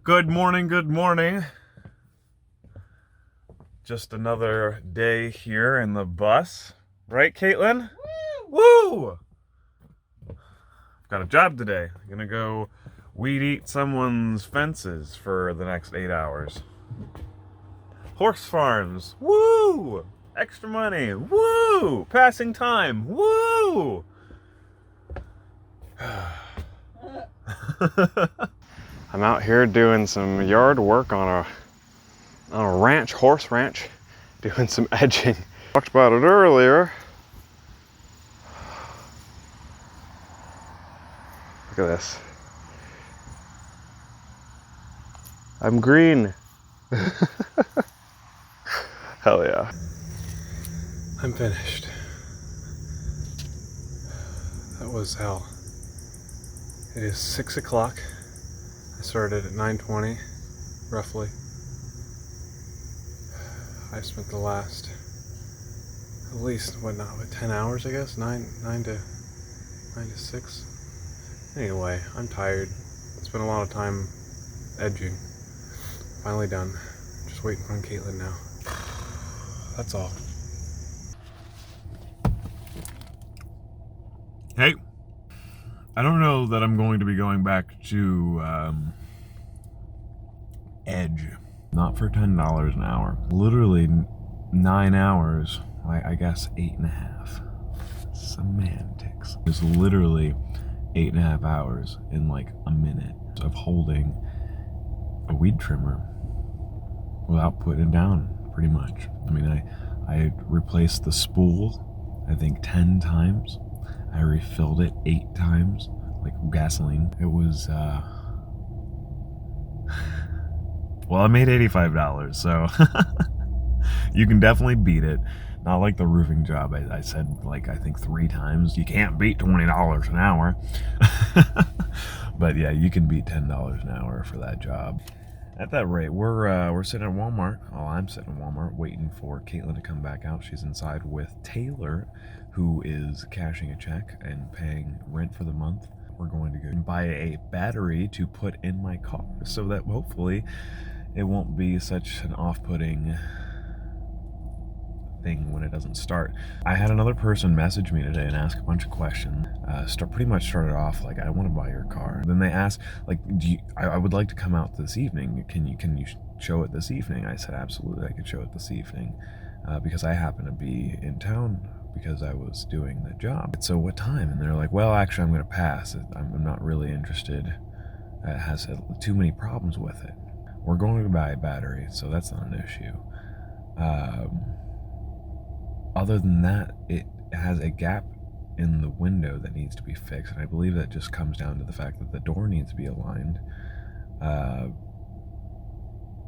Good morning, good morning. Just another day here in the bus. Right, Caitlin? Woo! Got a job today. I'm gonna go weed eat someone's fences for the next 8 hours. Horse farms. Woo! Extra money. Woo! Passing time. Woo! I'm out here doing some yard work on a ranch, horse ranch, doing some edging. Talked about it earlier. Look at this. I'm green. Hell yeah. I'm finished. That was hell. It is 6 o'clock. I started at 9:20, roughly. I spent the last, at least, 10 hours, I guess? 9 to 6. Anyway, I'm tired. Spent a lot of time edging. Finally done. Just waiting on Caitlin now. That's all. Hey, I don't know that I'm going to be going back to edge. Not for $10 an hour. Literally 9 hours. I guess 8.5. Semantics. It's literally 8.5 hours in like a minute of holding a weed trimmer without putting it down, pretty much. I mean, I replaced the spool, I think 10 times. I refilled it 8 times, like gasoline. It was, well, I made $85, so you can definitely beat it. Not like the roofing job. I said, like, I think 3 times, you can't beat $20 an hour. But yeah, you can beat $10 an hour for that job. At that rate, we're sitting at Walmart. Oh, I'm sitting at Walmart waiting for Caitlin to come back out. She's inside with Taylor, who is cashing a check and paying rent for the month. We're going to go and buy a battery to put in my car so that hopefully it won't be such an off-putting thing when it doesn't start. I had another person message me today and ask a bunch of questions. Pretty much started off like, I want to buy your car. Then they asked, like, I would like to come out this evening. Can you show it this evening? I said, absolutely, I could show it this evening because I happen to be in town because I was doing the job. So what time? And they're like, well, actually, I'm going to pass. I'm not really interested. It has too many problems with it. We're going to buy a battery, so that's not an issue. Other than that, it has a gap in the window that needs to be fixed, and I believe that just comes down to the fact that the door needs to be aligned.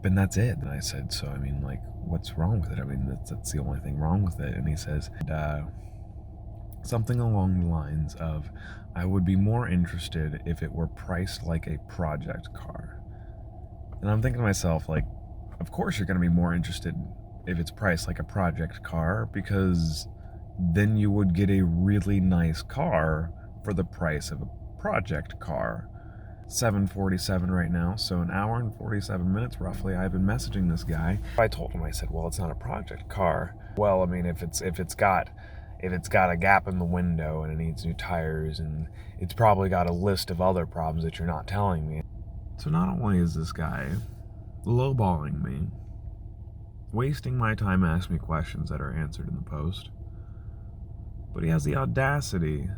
And that's it. And I said, so, I mean, like, what's wrong with it? I mean, that's the only thing wrong with it. And he says, something along the lines of, I would be more interested if it were priced like a project car. And I'm thinking to myself, like, of course you're going to be more interested if it's priced like a project car, because then you would get a really nice car for the price of a project car. 7:47 right now, so an hour and 47 minutes roughly. I've been messaging this guy. I told him, I said, well, it's not a project car. Well, I mean, if it's got a gap in the window and it needs new tires, and it's probably got a list of other problems that you're not telling me. So not only is this guy lowballing me, wasting my time asking me questions that are answered in the post, but he has the audacity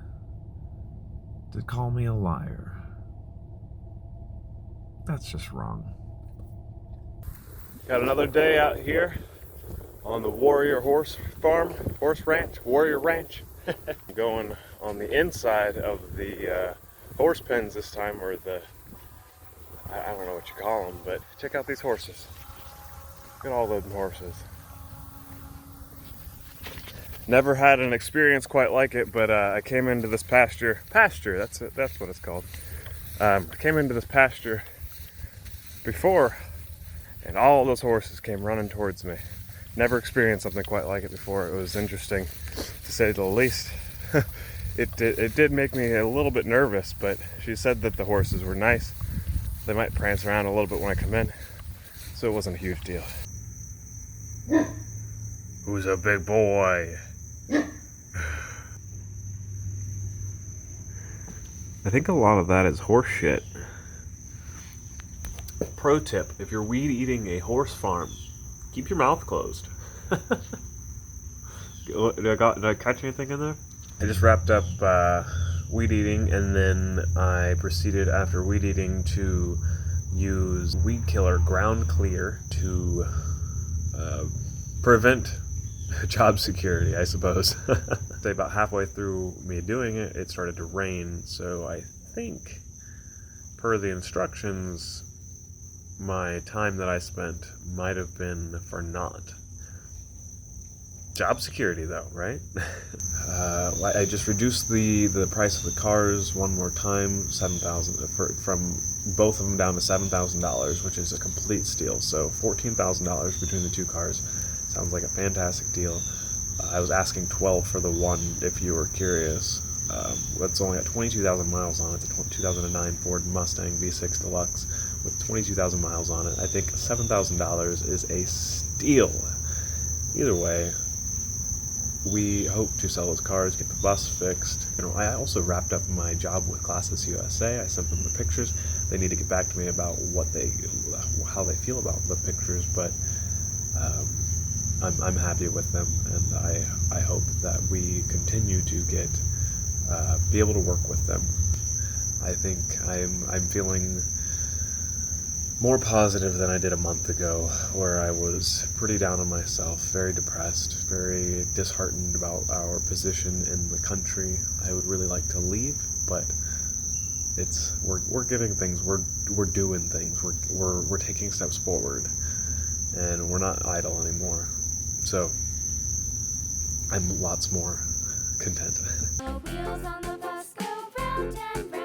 to call me a liar. That's just wrong. Got another day out here on the Warrior Horse Ranch. I'm going on the inside of the horse pens this time, or I don't know what you call them, but check out these horses. Look at all those horses. Never had an experience quite like it, but I came into this pasture, that's what it's called. I came into this pasture before, and all those horses came running towards me. Never experienced something quite like it before. It was interesting, to say the least. It did make me a little bit nervous, but she said that the horses were nice. They might prance around a little bit when I come in, so it wasn't a huge deal. Who's a big boy? I think a lot of that is horse shit. Pro tip, if you're weed eating a horse farm, keep your mouth closed. Did I catch anything in there? I just wrapped up weed eating, and then I proceeded after weed eating to use weed killer ground clear to prevent job security, I suppose. Say about halfway through me doing it, it started to rain, so I think, per the instructions, my time that I spent might have been for naught. Job security, though, right? I just reduced the price of the cars one more time, $7,000 from both of them down to $7,000, which is a complete steal. So $14,000 between the two cars sounds like a fantastic deal. I was asking $12,000 for the one, if you were curious. It's only got 22,000 miles on it. It's a 2009 Ford Mustang V6 Deluxe with 22,000 miles on it. I think $7,000 is a steal. Either way, we hope to sell those cars, get the bus fixed. I also wrapped up my job with Classes USA. I sent them the pictures. They need to get back to me about how they feel about the pictures, but I'm happy with them, and I hope that we continue to be able to work with them. I think I'm feeling more positive than I did a month ago, where I was pretty down on myself, very depressed, very disheartened about our position in the country. I would really like to leave, but we're getting things, we're doing things, we're taking steps forward, and we're not idle anymore. So I'm lots more content. The wheels on the bus go round and round.